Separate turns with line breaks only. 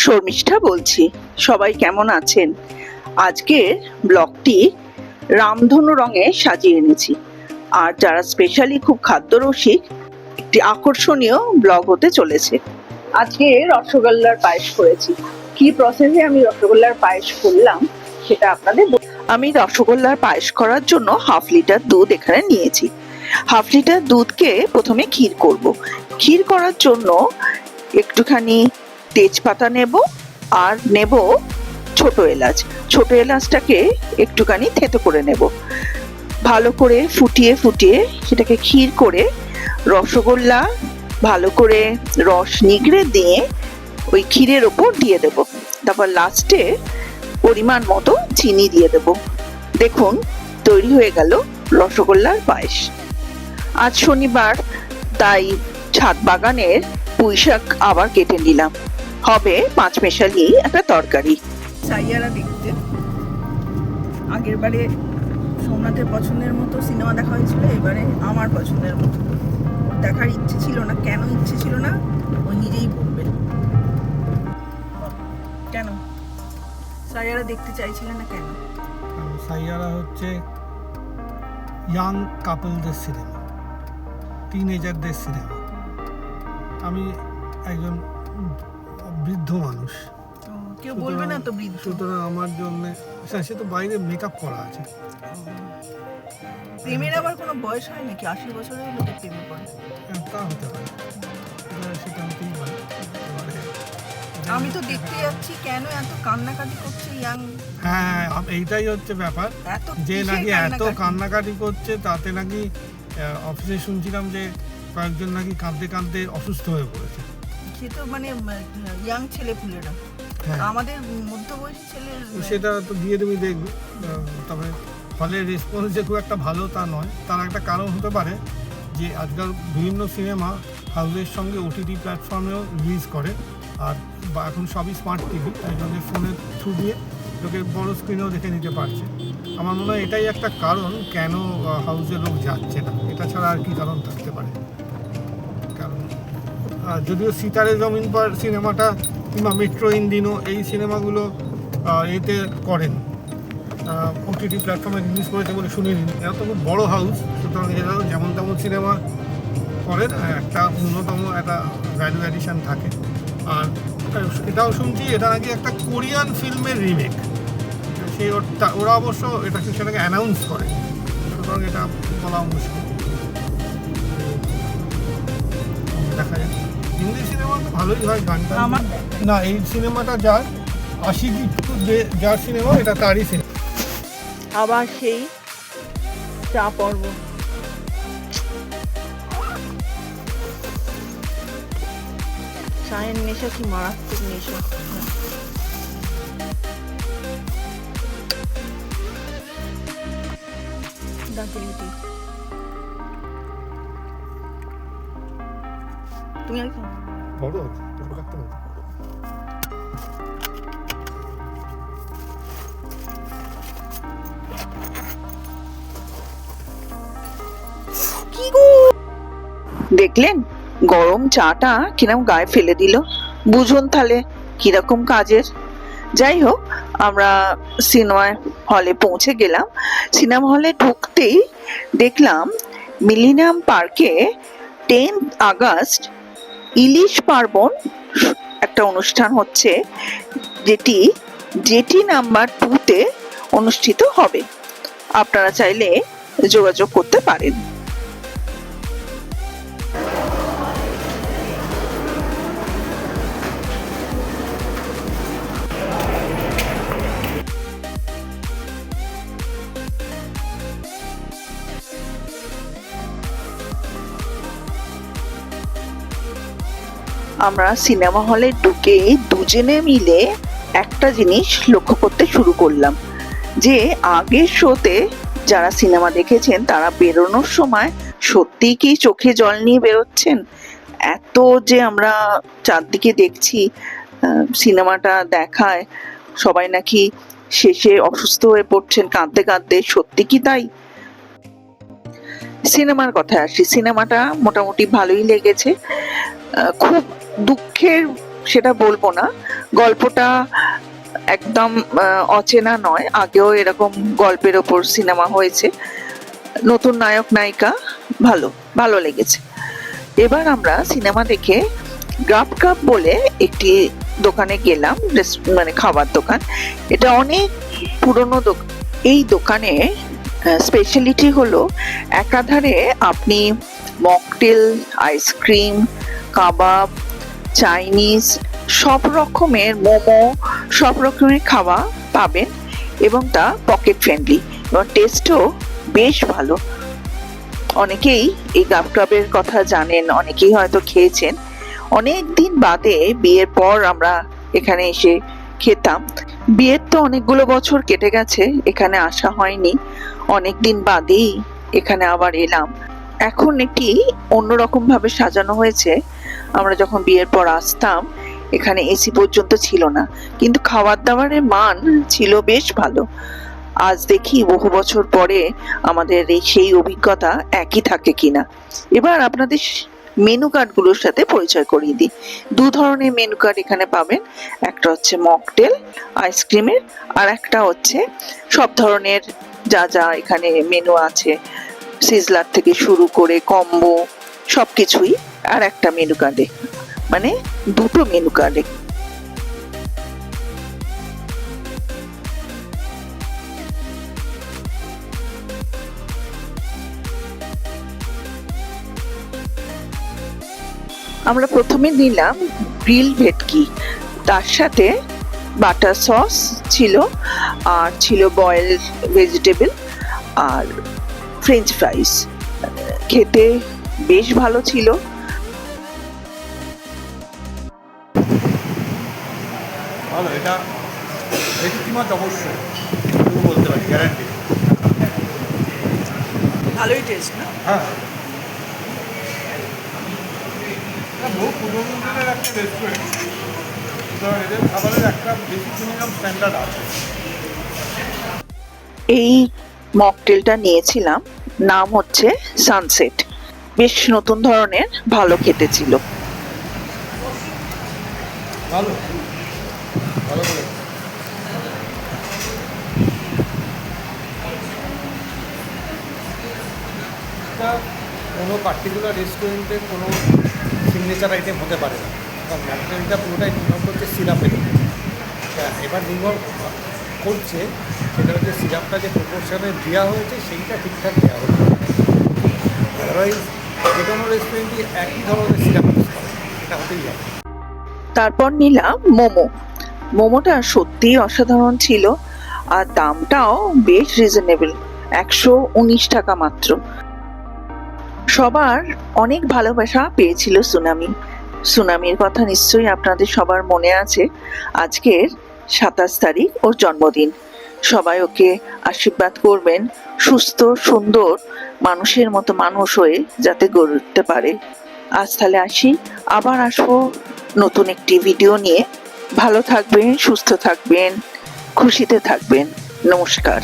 শর্মিষ্ঠা বলছি। সবাই কেমন আছেন? আজকের ব্লগটি রামধনু রঙে সাজিয়ে এনেছি, আর যারা স্পেশালি খুব খাদ্যরসিক, একটি আকর্ষণীয় ব্লগ হতে চলেছে। আজকে রসগোল্লার পায়েস করেছি। কি প্রসেসে আমি রসগোল্লার পায়েস করলাম সেটা আপনাদের আমি রসগোল্লার পায়েস করার জন্য 1/2 লিটার দুধ এখানে নিয়েছি। 1/2 লিটার দুধকে প্রথমে ক্ষীর করব। ক্ষীর করার জন্য একটুখানি তেজপাতা নেব, আর নেব ছোট এলাচ। ছোট এলাচটাকে একটুখানি থেতো করে নেব। ভালো করে ফুটিয়ে ফুটিয়ে সেটাকে ক্ষীর করে রসগোল্লা ভালো করে রস নিগড়ে দিয়ে ওই ক্ষীরের ওপর দিয়ে দেব। তারপর লাস্টে পরিমাণ মতো চিনি দিয়ে দেব। দেখুন, তৈরি হয়ে গেল রসগোল্লার পায়েস। আজ শনিবার, তাই ছাদ বাগানের পুঁই শাক আবার কেটে নিলাম। হবে 5 মেশালি একটা তরকারি।
সাইয়ারা দেখতে আগের বারে সোমনাথের পছন্দের মতো সিনেমা দেখা হয়েছিল, এবারে আমার পছন্দের মতো। দেখার ইচ্ছে ছিল না, কেন ইচ্ছে ছিল না ও নিজেই বলবে। কেন সাইয়ারা দেখতে চাইছিলেন না কেন?
সাইয়ারা হচ্ছে ইয়াং কাপলদের সিনেমা, টিনেজারদের সিনেমা। আমি একজন বৃদ্ধ মানুষ,
কেউ বলবে না তো বৃদ্ধ,
সুতরাং আমার জন্য সে তো বাইরে মেকআপ করা আছে।
প্রেমের আবার কোনো বয়স হয় নাকি? 80 বছরের লোকের প্রেমে পড়ে,
তা হতে পারে, সেটা হতেই পারে।
আমি তো দেখতে যাচ্ছি কেন এত কান্নাকাটি করছে ইয়াং।
হ্যাঁ, এইটাই হচ্ছে ব্যাপার, যে নাকি এত কান্নাকাটি করছে, তাতে নাকি অফিসে শুনছিলাম যে কয়েকজন নাকি কাঁদতে কাঁদতে অসুস্থ হয়ে পড়েছে।
সে তো মানে ইয়াং ছেলে পুলেরা, আমাদের মধ্যবয়সী ছেলে
সেটা তো দিয়ে তুমি দেখবে। তবে হলের রেসপন্স যে খুব একটা ভালো তা নয়। তার একটা কারণ হতে পারে যে আজকাল বিভিন্ন সিনেমা হাউসের সঙ্গে ওটিটি প্ল্যাটফর্মেও রিলিজ করে, আর এখন সবই স্মার্ট টিভি, তাই জন্য ফোনের থ্রু দিয়ে লোকে বড় স্ক্রিনেও দেখে নিতে পারছে। আমার মনে হয় এটাই একটা কারণ কেন হাউসে লোক যাচ্ছে না। এটা ছাড়া আর কি কারণ থাকতে পারে? কারণ যদিও সিতারে জমিন পর সিনেমাটা কিংবা মেট্রো ইন দিনো এই সিনেমাগুলো এতে করেন, ওটিটি প্ল্যাটফর্মে রিলিজ করেছে বলে শুনিনি। এরা তো খুব বড়ো হাউস, সুতরাং এরাও যেমন তেমন সিনেমা করেন, একটা ন্যূনতম একটা ভ্যালু অ্যাডিশন থাকে। আর এটাও শুনছি এটা নাকি একটা কোরিয়ান ফিল্মের রিমেক। সেই ওরা অবশ্য সেটাকে অ্যানাউন্স করে, সুতরাং এটা বলা মুশকিল। দেখা যায় হিন্দি সিনেমা তো ভালোই হয় গানটা। না, এই সিনেমাটা যার আশিকি যার সিনেমা, এটা তারই সিনেমা।
আবার সেই চা পর্ব। চায়ের নেশা কি মারাত্মক নেশা। তুমি আর কি
বড় তোর কাটতে হবে।
দেখলেন গরম চাটা কিরকম গায়ে ফেলে দিল? বুঝুন তাহলে কিরকম কাজের। যাই হোক, আমরা সিনেমা হলে পৌঁছে গেলাম। সিনেমা হলে ঢুকতেই দেখলাম মিলেনিয়াম পার্কে 10 আগস্ট ইলিশ পার্বণ একটা অনুষ্ঠান হচ্ছে, যেটি জেটি নাম্বার 2-তে অনুষ্ঠিত হবে। আপনারা চাইলে যোগাযোগ করতে পারেন। আমরা সিনেমা হলে ঢুকে দুজনে মিলে একটা জিনিস লক্ষ্য করতে শুরু করলাম, যে আগের শোতে যারা সিনেমা দেখেছেন তারা বেরোনোর সময় সত্যি কি চোখে জল নিয়ে বেরোচ্ছেন। এত যে আমরা চারদিকে দেখছি সিনেমাটা দেখায়, সবাই নাকি শেষে অসুস্থ হয়ে পড়ছেন কাঁদতে কাঁদতে। সত্যি কি তাই? সিনেমার কথায় আসি, সিনেমাটা মোটামুটি ভালোই লেগেছে। খুব দুঃখের সেটা বলবো না, গল্পটা একদম অচেনা নয়, আগেও এরকম গল্পের ওপর সিনেমা হয়েছে। নতুন নায়ক নায়িকা, ভালো ভালো লেগেছে। এবার আমরা সিনেমা দেখে গ্রাব কাপ বলে একটি দোকানে গেলাম, মানে খাবার দোকান। এটা অনেক পুরনো দোকান। এই দোকানে স্পেশালিটি হলো একাধারে আপনি মকটেল, আইসক্রিম, কাবাব, চাইনিজ, সব রকমের মোমো, সব রকমের খাওয়া পাবেন এবং তা পকেট ফ্রেন্ডলি এবং টেস্টও বেশ ভালো। অনেকেই এই গাব ক্লাবের কথা জানেন, অনেকেই হয়তো খেয়েছেন। অনেক দিন বাদে বিয়ের পর আমরা এখানে এসে খেতাম। বিয়ের তো অনেকগুলো বছর কেটে গেছে, এখানে আসা হয়নি, অনেক দিন বাদেই এখানে আবার এলাম। এখন একটি অন্যরকম ভাবে সাজানো হয়েছে। আমরা যখন বিয়ের পর আসতাম এখানে এসি পর্যন্ত ছিল না, কিন্তু খাবার দাবারের মান ছিল বেশ ভালো। আজ দেখি বহু বছর পরে আমাদের এই সেই অভিজ্ঞতা একই থাকে কিনা। এবার আপনাদের মেনু কার্ডগুলোর সাথে পরিচয় করিয়ে দিই। দু ধরনের মেনু কার্ড এখানে পাবেন, একটা হচ্ছে মকটেল আইসক্রিমের, আর একটা হচ্ছে সব ধরনের যা যা এখানে মেনু আছে, সিজলার থেকে শুরু করে কম্বো সবকিছুই আর একটা মেনু কার্ডে, মানে দুটো মেনু কার্ডে। আমরা প্রথমে নিলাম গ্রিল ভেটকি, তার সাথে বাটার সস ছিল, আর ছিল বয়েলড ভেজিটেবল আর ফ্রেঞ্চ ফ্রাইস। খেতে বেশ ভালো ছিল।
ভালো, এটা ভেটকি মাছ অবশ্যই বলতে পারি, গ্যারান্টি।
ভালোই টেস্ট না?
হ্যাঁ, বহু পুরোনো দিনের একটা রেস্টুরেন্ট, তো এদের খাবারের একটা বেশি মিনিমাম স্ট্যান্ডার্ড আছে।
এই মকটেলটা নিয়েছিলাম, নাম হচ্ছে সানসেট। বেশ নতুন ধরনের, ভালো খেতে ছিল।
ভালো ভালো করে কোনো পার্টিকুলার রেস্টুরেন্টের কোনো সিগনেচার আইটেম হতে পারে না, কারণ মকটেলটা পুরোটাই নির্ভর করছে সিরাপের। এবার নির্ভর করছে সেটা হচ্ছে সিরাপটা যে প্রপোর্শনে দেওয়া হয়েছে সেইটা ঠিকঠাক দেওয়া হচ্ছে। আদারওয়াইজ যে কোনো রেস্টুরেন্টই একই ধরনের সিরাপ ইউজ করে, এটা হতেই হবে।
তারপর নিলাম মোমো। মোমোটা সত্যিই অসাধারণ ছিল, আর দামটাও বেশ রিজনেবল, 119 টাকা মাত্র। সবার অনেক ভালোবাসা পেয়েছিল সুনামি। সুনামির কথা নিশ্চয়ই আপনাদের সবার মনে আছে। আজকের 27 তারিখ ওর জন্মদিন। সবাই ওকে আশীর্বাদ করবেন, সুস্থ সুন্দর মানুষের মতো মানুষ হয়ে যাতে গড়ে উঠতে পারে। আজ তাহলে আসি, আবার আসবো নতুন একটি ভিডিও নিয়ে। ভালো থাকবেন, সুস্থ থাকবেন, খুশিতে থাকবেন। নমস্কার।